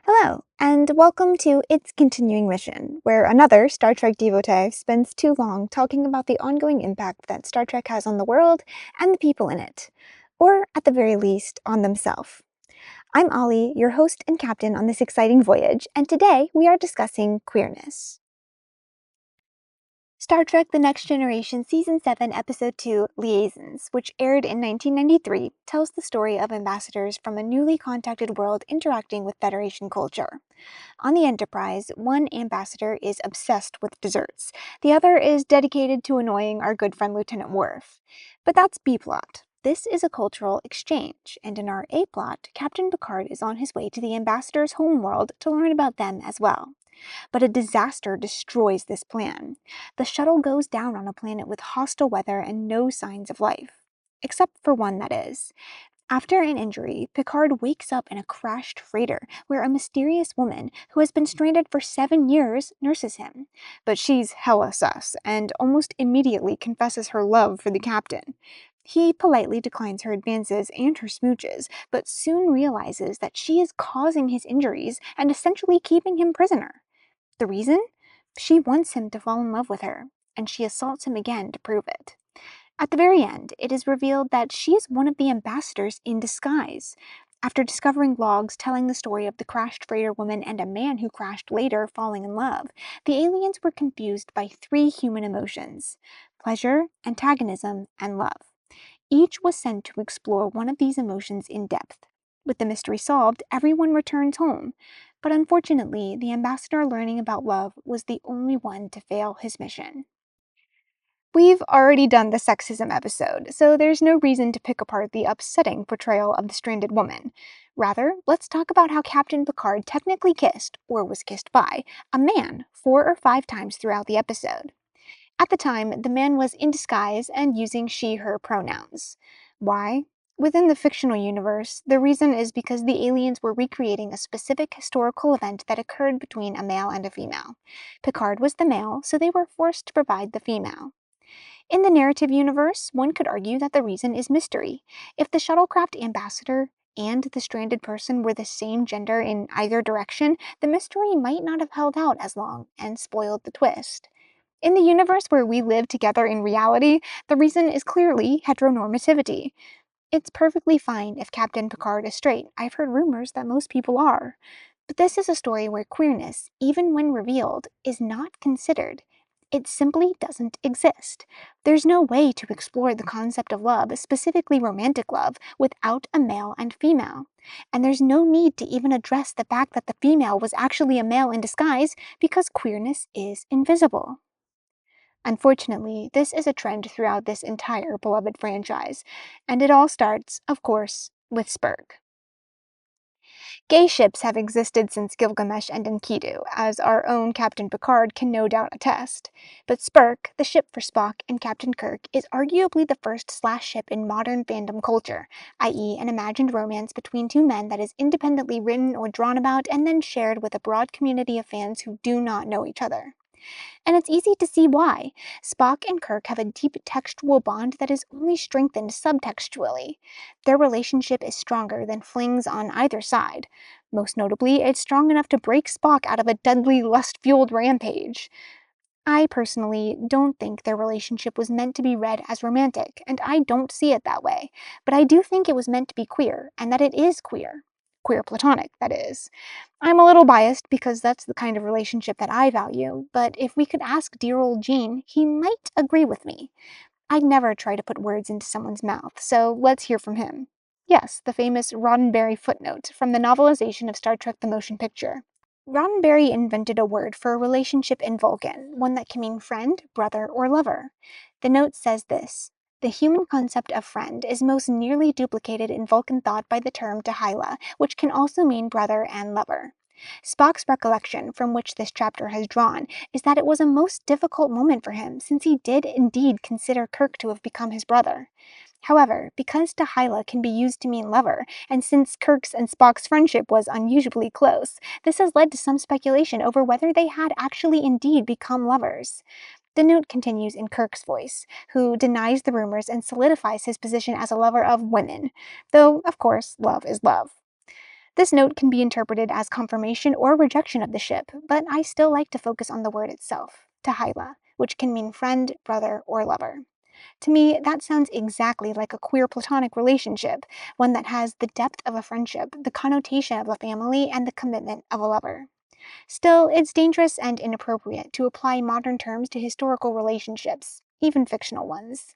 Hello, and welcome to Its Continuing Mission, where another Star Trek devotee spends too long talking about the ongoing impact that Star Trek has on the world and the people in it, or at the very least, on themselves. I'm Ollie, your host and captain on this exciting voyage, and today we are discussing queerness. Star Trek The Next Generation Season 7, Episode 2, Liaisons, which aired in 1993, tells the story of ambassadors from a newly contacted world interacting with Federation culture. On the Enterprise, one ambassador is obsessed with desserts. The other is dedicated to annoying our good friend Lieutenant Worf. But that's B-plot. This is a cultural exchange, and in our A-plot, Captain Picard is on his way to the ambassador's homeworld to learn about them as well. But a disaster destroys this plan. The shuttle goes down on a planet with hostile weather and no signs of life. Except for one, that is. After an injury, Picard wakes up in a crashed freighter where a mysterious woman who has been stranded for 7 years nurses him. But she's hella sus and almost immediately confesses her love for the captain. He politely declines her advances and her smooches, but soon realizes that she is causing his injuries and essentially keeping him prisoner. The reason? She wants him to fall in love with her, and she assaults him again to prove it. At the very end, it is revealed that she is one of the ambassadors in disguise. After discovering logs telling the story of the crashed freighter woman and a man who crashed later falling in love, the aliens were confused by 3 human emotions: pleasure, antagonism, and love. Each was sent to explore one of these emotions in depth. With the mystery solved, everyone returns home. But unfortunately, the ambassador learning about love was the only one to fail his mission. We've already done the sexism episode, so there's no reason to pick apart the upsetting portrayal of the stranded woman. Rather, let's talk about how Captain Picard technically kissed, or was kissed by, a man 4 or 5 times throughout the episode. At the time, the man was in disguise and using she/her pronouns. Why? Within the fictional universe, the reason is because the aliens were recreating a specific historical event that occurred between a male and a female. Picard was the male, so they were forced to provide the female. In the narrative universe, one could argue that the reason is mystery. If the shuttlecraft ambassador and the stranded person were the same gender in either direction, the mystery might not have held out as long and spoiled the twist. In the universe where we live together in reality, the reason is clearly heteronormativity. It's perfectly fine if Captain Picard is straight. I've heard rumors that most people are. But this is a story where queerness, even when revealed, is not considered. It simply doesn't exist. There's no way to explore the concept of love, specifically romantic love, without a male and female. And there's no need to even address the fact that the female was actually a male in disguise because queerness is invisible. Unfortunately, this is a trend throughout this entire beloved franchise, and it all starts, of course, with Spurg. Gay ships have existed since Gilgamesh and Enkidu, as our own Captain Picard can no doubt attest. But Spurg, the ship for Spock and Captain Kirk, is arguably the first slash ship in modern fandom culture, i.e. an imagined romance between 2 men that is independently written or drawn about and then shared with a broad community of fans who do not know each other. And it's easy to see why. Spock and Kirk have a deep textual bond that is only strengthened subtextually. Their relationship is stronger than flings on either side. Most notably, it's strong enough to break Spock out of a deadly, lust-fueled rampage. I personally don't think their relationship was meant to be read as romantic, and I don't see it that way. But I do think it was meant to be queer, and that it is queer. Queer platonic, that is. I'm a little biased because that's the kind of relationship that I value, but if we could ask dear old Gene, he might agree with me. I'd never try to put words into someone's mouth, so let's hear from him. Yes, the famous Roddenberry footnote from the novelization of Star Trek the Motion Picture. Roddenberry invented a word for a relationship in Vulcan, one that can mean friend, brother, or lover. The note says this: the human concept of friend is most nearly duplicated in Vulcan thought by the term Tehila, which can also mean brother and lover. Spock's recollection, from which this chapter has drawn, is that it was a most difficult moment for him, since he did indeed consider Kirk to have become his brother. However, because Tehila can be used to mean lover, and since Kirk's and Spock's friendship was unusually close, this has led to some speculation over whether they had actually indeed become lovers. The note continues in Kirk's voice, who denies the rumors and solidifies his position as a lover of women, though, of course, love is love. This note can be interpreted as confirmation or rejection of the ship, but I still like to focus on the word itself, tahila, which can mean friend, brother, or lover. To me, that sounds exactly like a queer platonic relationship, one that has the depth of a friendship, the connotation of a family, and the commitment of a lover. Still, it's dangerous and inappropriate to apply modern terms to historical relationships, even fictional ones.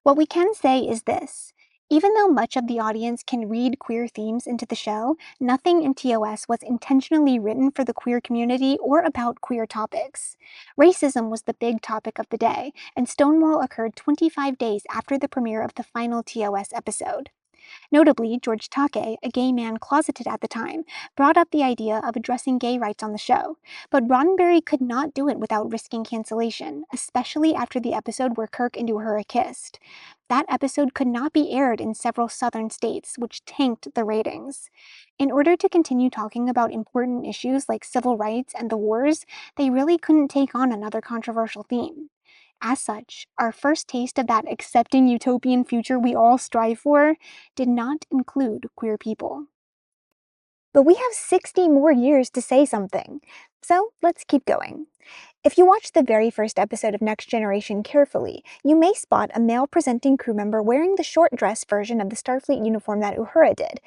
What we can say is this. Even though much of the audience can read queer themes into the show, nothing in TOS was intentionally written for the queer community or about queer topics. Racism was the big topic of the day, and Stonewall occurred 25 days after the premiere of the final TOS episode. Notably, George Takei, a gay man closeted at the time, brought up the idea of addressing gay rights on the show, but Roddenberry could not do it without risking cancellation, especially after the episode where Kirk and Uhura kissed. That episode could not be aired in several southern states, which tanked the ratings. In order to continue talking about important issues like civil rights and the wars, they really couldn't take on another controversial theme. As such, our first taste of that accepting utopian future we all strive for did not include queer people. But we have 60 more years to say something, so let's keep going. If you watch the very first episode of Next Generation carefully, you may spot a male-presenting crew member wearing the short dress version of the Starfleet uniform that Uhura did.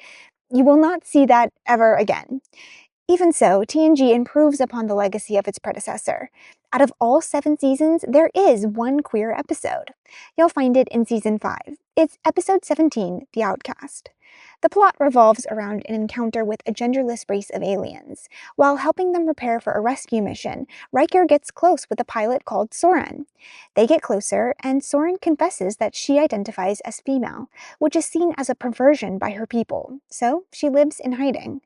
You will not see that ever again. Even so, TNG improves upon the legacy of its predecessor. Out of all 7 seasons, there is one queer episode. You'll find it in Season 5. It's Episode 17, The Outcast. The plot revolves around an encounter with a genderless race of aliens. While helping them prepare for a rescue mission, Riker gets close with a pilot called Soren. They get closer, and Soren confesses that she identifies as female, which is seen as a perversion by her people, so she lives in hiding.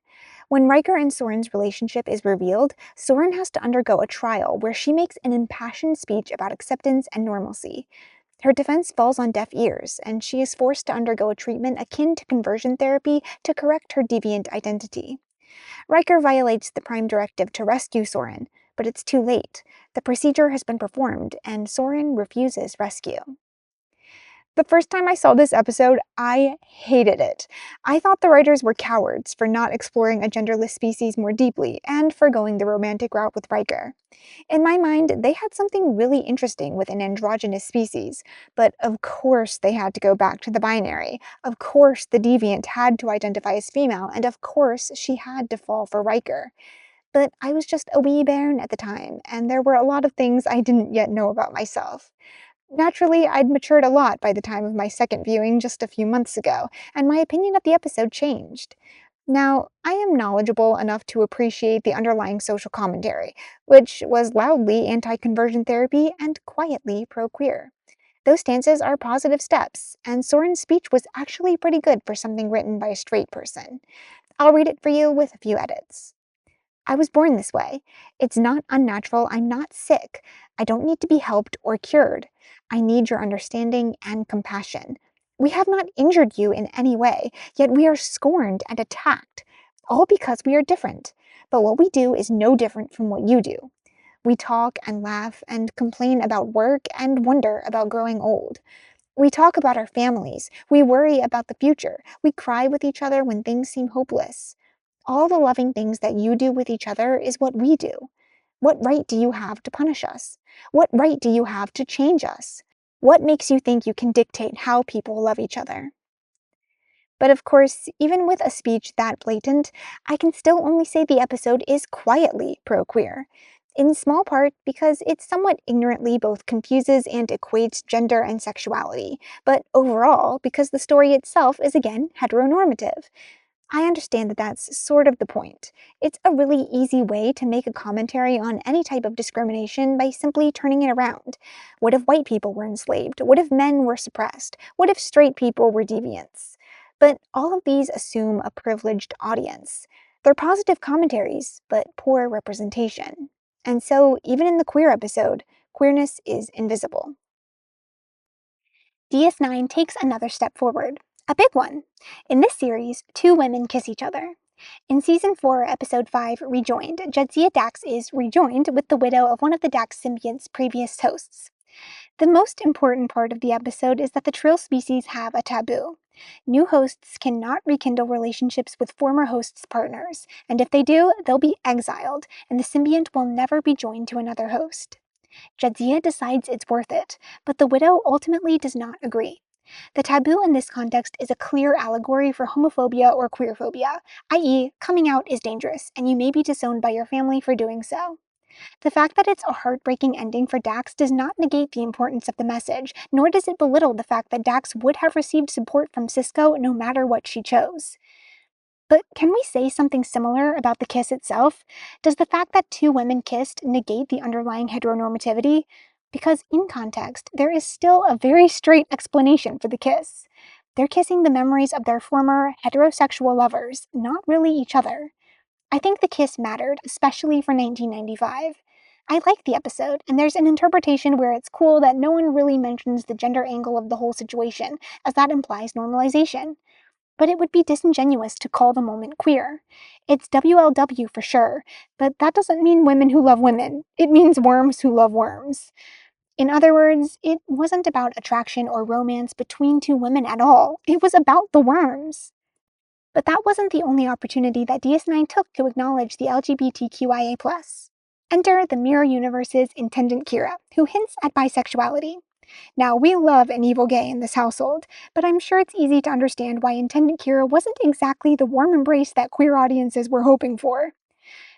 When Riker and Soren's relationship is revealed, Soren has to undergo a trial where she makes an impassioned speech about acceptance and normalcy. Her defense falls on deaf ears, and she is forced to undergo a treatment akin to conversion therapy to correct her deviant identity. Riker violates the Prime Directive to rescue Soren, but it's too late. The procedure has been performed, and Soren refuses rescue. The first time I saw this episode, I hated it. I thought the writers were cowards for not exploring a genderless species more deeply and for going the romantic route with Riker. In my mind, they had something really interesting with an androgynous species, but of course they had to go back to the binary. Of course the deviant had to identify as female, and of course she had to fall for Riker. But I was just a wee bairn at the time, and there were a lot of things I didn't yet know about myself. Naturally, I'd matured a lot by the time of my second viewing just a few months ago, and my opinion of the episode changed. Now, I am knowledgeable enough to appreciate the underlying social commentary, which was loudly anti-conversion therapy and quietly pro-queer. Those stances are positive steps, and Soren's speech was actually pretty good for something written by a straight person. I'll read it for you with a few edits. I was born this way. It's not unnatural. I'm not sick. I don't need to be helped or cured. I need your understanding and compassion. We have not injured you in any way, yet we are scorned and attacked, all because we are different. But what we do is no different from what you do. We talk and laugh and complain about work and wonder about growing old. We talk about our families. We worry about the future. We cry with each other when things seem hopeless. All the loving things that you do with each other is what we do. What right do you have to punish us? What right do you have to change us? What makes you think you can dictate how people love each other? But of course, even with a speech that blatant, I can still only say the episode is quietly pro-queer. In small part because it somewhat ignorantly both confuses and equates gender and sexuality, but overall because the story itself is again heteronormative. I understand that that's sort of the point. It's a really easy way to make a commentary on any type of discrimination by simply turning it around. What if white people were enslaved? What if men were suppressed? What if straight people were deviants? But all of these assume a privileged audience. They're positive commentaries, but poor representation. And so, even in the queer episode, queerness is invisible. DS9 takes another step forward. A big one. In this series, 2 women kiss each other. In Season 4, Episode 5, Rejoined, Jadzia Dax is rejoined with the widow of one of the Dax symbiont's previous hosts. The most important part of the episode is that the Trill species have a taboo. New hosts cannot rekindle relationships with former hosts' partners, and if they do, they'll be exiled, and the symbiont will never be joined to another host. Jadzia decides it's worth it, but the widow ultimately does not agree. The taboo in this context is a clear allegory for homophobia or queerphobia, i.e., coming out is dangerous, and you may be disowned by your family for doing so. The fact that it's a heartbreaking ending for Dax does not negate the importance of the message, nor does it belittle the fact that Dax would have received support from Cisco no matter what she chose. But can we say something similar about the kiss itself? Does the fact that two women kissed negate the underlying heteronormativity? Because in context, there is still a very straight explanation for the kiss. They're kissing the memories of their former heterosexual lovers, not really each other. I think the kiss mattered, especially for 1995. I like the episode, and there's an interpretation where it's cool that no one really mentions the gender angle of the whole situation, as that implies normalization. But it would be disingenuous to call the moment queer. It's WLW for sure, but that doesn't mean women who love women. It means worms who love worms. In other words, it wasn't about attraction or romance between two women at all. It was about the worms. But that wasn't the only opportunity that DS9 took to acknowledge the LGBTQIA+. Enter the Mirror Universe's Intendant Kira, who hints at bisexuality. Now, we love an evil gay in this household, but I'm sure it's easy to understand why Intendant Kira wasn't exactly the warm embrace that queer audiences were hoping for.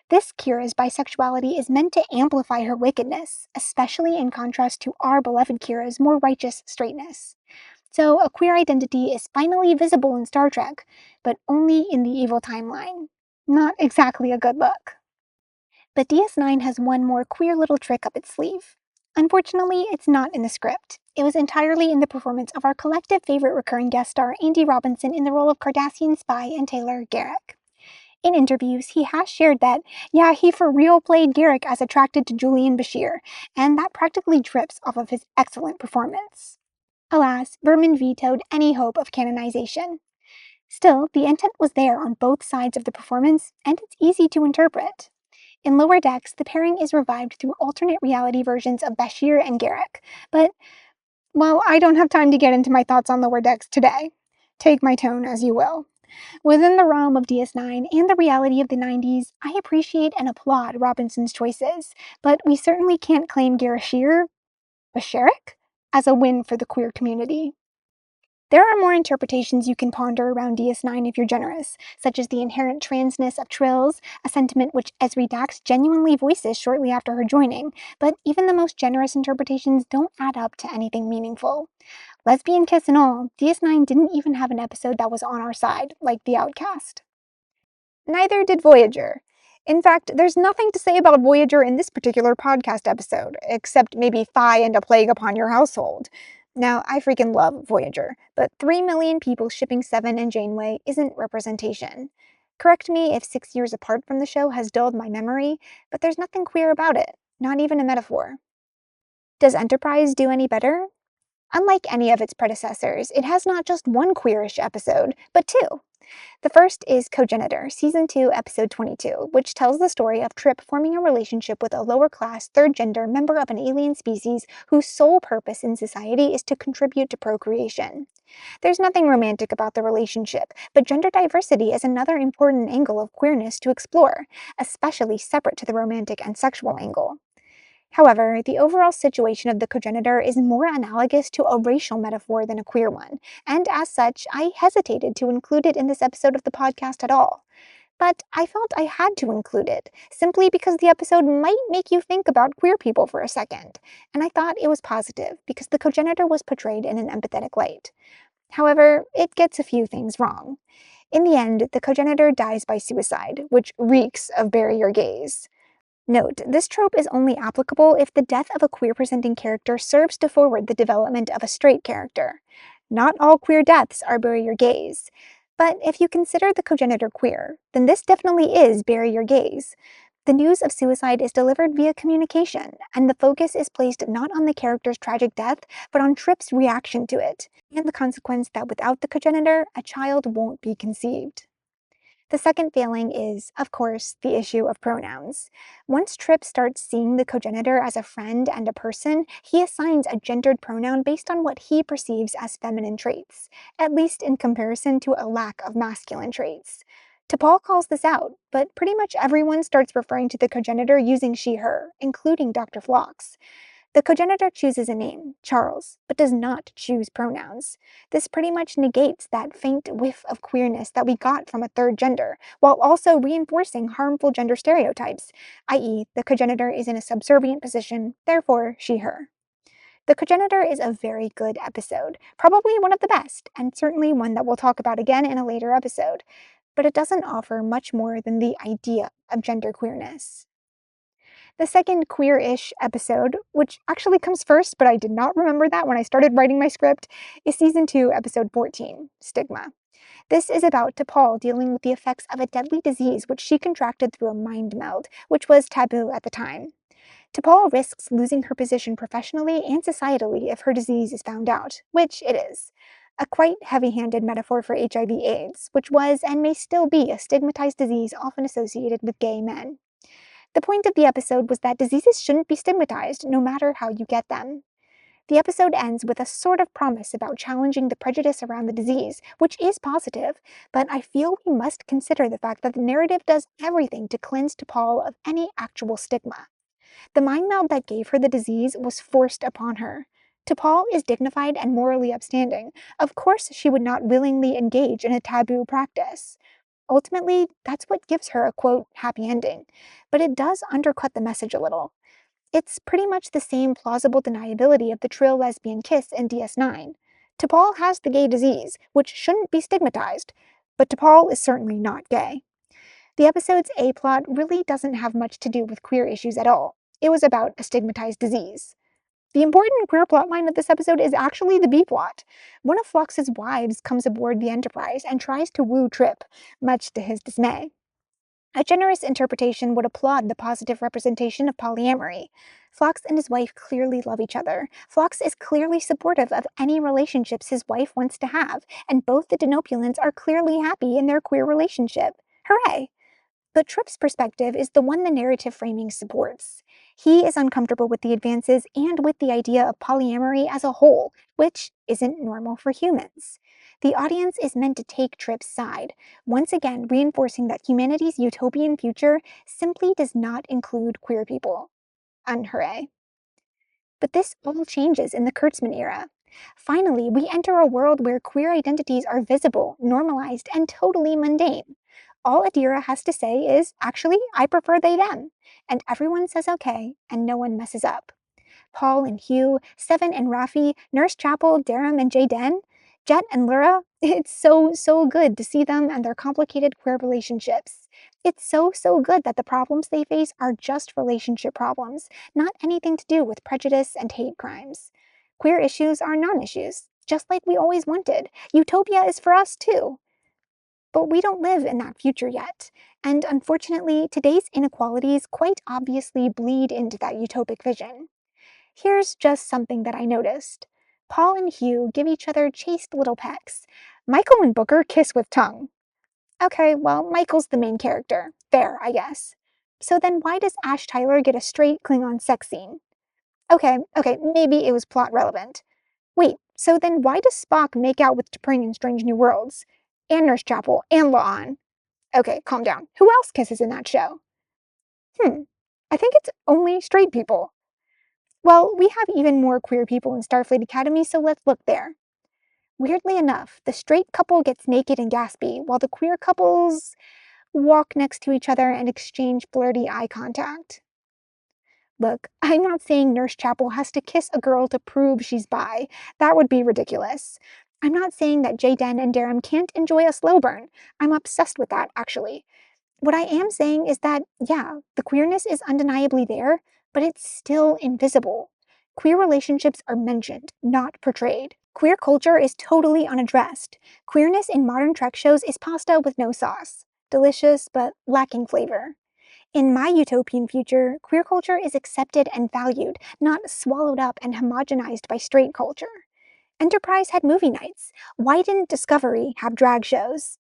This Kira's bisexuality is meant to amplify her wickedness, especially in contrast to our beloved Kira's more righteous straightness. So, a queer identity is finally visible in Star Trek, but only in the evil timeline. Not exactly a good look. But DS9 has one more queer little trick up its sleeve. Unfortunately, it's not in the script. It was entirely in the performance of our collective favorite recurring guest star, Andy Robinson, in the role of Cardassian spy and Taylor Garrick. In interviews, he has shared that, yeah, he for real played Garrick as attracted to Julian Bashir, and that practically drips off of his excellent performance. Alas, Berman vetoed any hope of canonization. Still, the intent was there on both sides of the performance, and it's easy to interpret. In Lower Decks, the pairing is revived through alternate reality versions of Bashir and Garrick, but, well, I don't have time to get into my thoughts on Lower Decks today. Take my tone as you will. Within the realm of DS9 and the reality of the 90s, I appreciate and applaud Robinson's choices, but we certainly can't claim Basharic as a win for the queer community. There are more interpretations you can ponder around DS9 if you're generous, such as the inherent transness of Trills, a sentiment which Ezri Dax genuinely voices shortly after her joining, but even the most generous interpretations don't add up to anything meaningful. Lesbian kiss and all, DS9 didn't even have an episode that was on our side, like The Outcast. Neither did Voyager. In fact, there's nothing to say about Voyager in this particular podcast episode, except maybe Phi and a plague upon your household. Now, I freaking love Voyager, but 3 million people shipping Seven and Janeway isn't representation. Correct me if 6 years apart from the show has dulled my memory, but there's nothing queer about it, not even a metaphor. Does Enterprise do any better? Unlike any of its predecessors, it has not just one queerish episode, but two. The first is Cogenitor, Season 2, Episode 22, which tells the story of Trip forming a relationship with a lower-class, third-gender member of an alien species whose sole purpose in society is to contribute to procreation. There's nothing romantic about the relationship, but gender diversity is another important angle of queerness to explore, especially separate to the romantic and sexual angle. However, the overall situation of the cogenitor is more analogous to a racial metaphor than a queer one, and as such, I hesitated to include it in this episode of the podcast at all. But I felt I had to include it, simply because the episode might make you think about queer people for a second, and I thought it was positive because the cogenitor was portrayed in an empathetic light. However, it gets a few things wrong. In the end, the cogenitor dies by suicide, which reeks of bury your gaze. Note, this trope is only applicable if the death of a queer-presenting character serves to forward the development of a straight character. Not all queer deaths are bury your gaze. But if you consider the cogenitor queer, then this definitely is bury your gaze. The news of suicide is delivered via communication, and the focus is placed not on the character's tragic death, but on Trip's reaction to it, and the consequence that without the cogenitor, a child won't be conceived. The second failing is, of course, the issue of pronouns. Once Tripp starts seeing the cogenitor as a friend and a person, he assigns a gendered pronoun based on what he perceives as feminine traits, at least in comparison to a lack of masculine traits. T'Pol calls this out, but pretty much everyone starts referring to the cogenitor using she/her, including Dr. Phlox. The cogenitor chooses a name, Charles, but does not choose pronouns. This pretty much negates that faint whiff of queerness that we got from a third gender, while also reinforcing harmful gender stereotypes, i.e., the cogenitor is in a subservient position, therefore she/her. The cogenitor is a very good episode, probably one of the best, and certainly one that we'll talk about again in a later episode, but it doesn't offer much more than the idea of genderqueerness. The second queer-ish episode, which actually comes first, but I did not remember that when I started writing my script, is Season 2, Episode 14, Stigma. This is about T'Pol dealing with the effects of a deadly disease which she contracted through a mind meld, which was taboo at the time. T'Pol risks losing her position professionally and societally if her disease is found out, which it is. A quite heavy-handed metaphor for HIV/AIDS, which was and may still be a stigmatized disease often associated with gay men. The point of the episode was that diseases shouldn't be stigmatized, no matter how you get them. The episode ends with a sort of promise about challenging the prejudice around the disease, which is positive, but I feel we must consider the fact that the narrative does everything to cleanse T'Pol of any actual stigma. The mind meld that gave her the disease was forced upon her. T'Pol is dignified and morally upstanding. Of course she would not willingly engage in a taboo practice. Ultimately, that's what gives her a, quote, happy ending. But it does undercut the message a little. It's pretty much the same plausible deniability of the Trill lesbian kiss in DS9. T'Pol has the gay disease, which shouldn't be stigmatized, but T'Pol is certainly not gay. The episode's A-plot really doesn't have much to do with queer issues at all. It was about a stigmatized disease. The important queer plotline of this episode is actually the B-plot. One of Phlox's wives comes aboard the Enterprise and tries to woo Tripp, much to his dismay. A generous interpretation would applaud the positive representation of polyamory. Phlox and his wife clearly love each other. Phlox is clearly supportive of any relationships his wife wants to have, and both the Denopulans are clearly happy in their queer relationship. Hooray! But Tripp's perspective is the one the narrative framing supports. He is uncomfortable with the advances and with the idea of polyamory as a whole, which isn't normal for humans. The audience is meant to take Tripp's side, once again reinforcing that humanity's utopian future simply does not include queer people. Unhooray. But this all changes in the Kurtzman era. Finally, we enter a world where queer identities are visible, normalized, and totally mundane. All Adira has to say is, actually, I prefer they them. And everyone says okay, and no one messes up. Paul and Hugh, Seven and Rafi, Nurse Chapel, Darum and Jayden, Jet and Lyra, it's so good to see them and their complicated queer relationships. It's so good that the problems they face are just relationship problems, not anything to do with prejudice and hate crimes. Queer issues are non-issues, just like we always wanted. Utopia is for us too. But we don't live in that future yet, and unfortunately, today's inequalities quite obviously bleed into that utopic vision. Here's just something that I noticed. Paul and Hugh give each other chaste little pecks. Michael and Booker kiss with tongue. Okay, well, Michael's the main character. Fair, I guess. So then why does Ash Tyler get a straight Klingon sex scene? Okay, maybe it was plot relevant. Wait, so then why does Spock make out with T'Pring in Strange New Worlds? And Nurse Chapel, and La'an. Okay, calm down. Who else kisses in that show? I think it's only straight people. Well, we have even more queer people in Starfleet Academy, so let's look there. Weirdly enough, the straight couple gets naked and gaspy, while the queer couples walk next to each other and exchange flirty eye contact. Look, I'm not saying Nurse Chapel has to kiss a girl to prove she's bi. That would be ridiculous. I'm not saying that Jayden and Darum can't enjoy a slow burn. I'm obsessed with that, actually. What I am saying is that, yeah, the queerness is undeniably there, but it's still invisible. Queer relationships are mentioned, not portrayed. Queer culture is totally unaddressed. Queerness in modern Trek shows is pasta with no sauce. Delicious, but lacking flavor. In my utopian future, queer culture is accepted and valued, not swallowed up and homogenized by straight culture. Enterprise had movie nights. Why didn't Discovery have drag shows?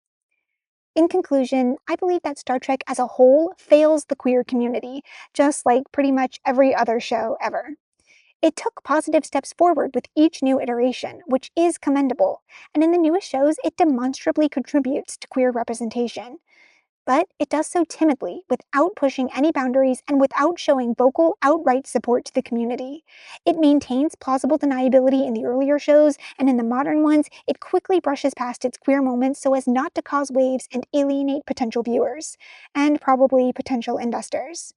In conclusion, I believe that Star Trek as a whole fails the queer community, just like pretty much every other show ever. It took positive steps forward with each new iteration, which is commendable, and in the newest shows, it demonstrably contributes to queer representation. But it does so timidly, without pushing any boundaries and without showing vocal, outright support to the community. It maintains plausible deniability in the earlier shows, and in the modern ones, it quickly brushes past its queer moments so as not to cause waves and alienate potential viewers, and probably potential investors.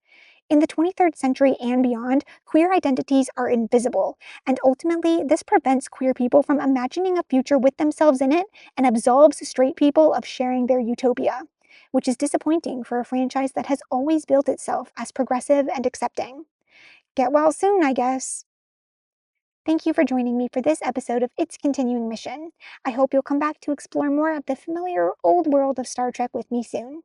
In the 23rd century and beyond, queer identities are invisible, and ultimately, this prevents queer people from imagining a future with themselves in it and absolves straight people of sharing their utopia, which is disappointing for a franchise that has always built itself as progressive and accepting. Get well soon, I guess. Thank you for joining me for this episode of Its Continuing Mission. I hope you'll come back to explore more of the familiar old world of Star Trek with me soon.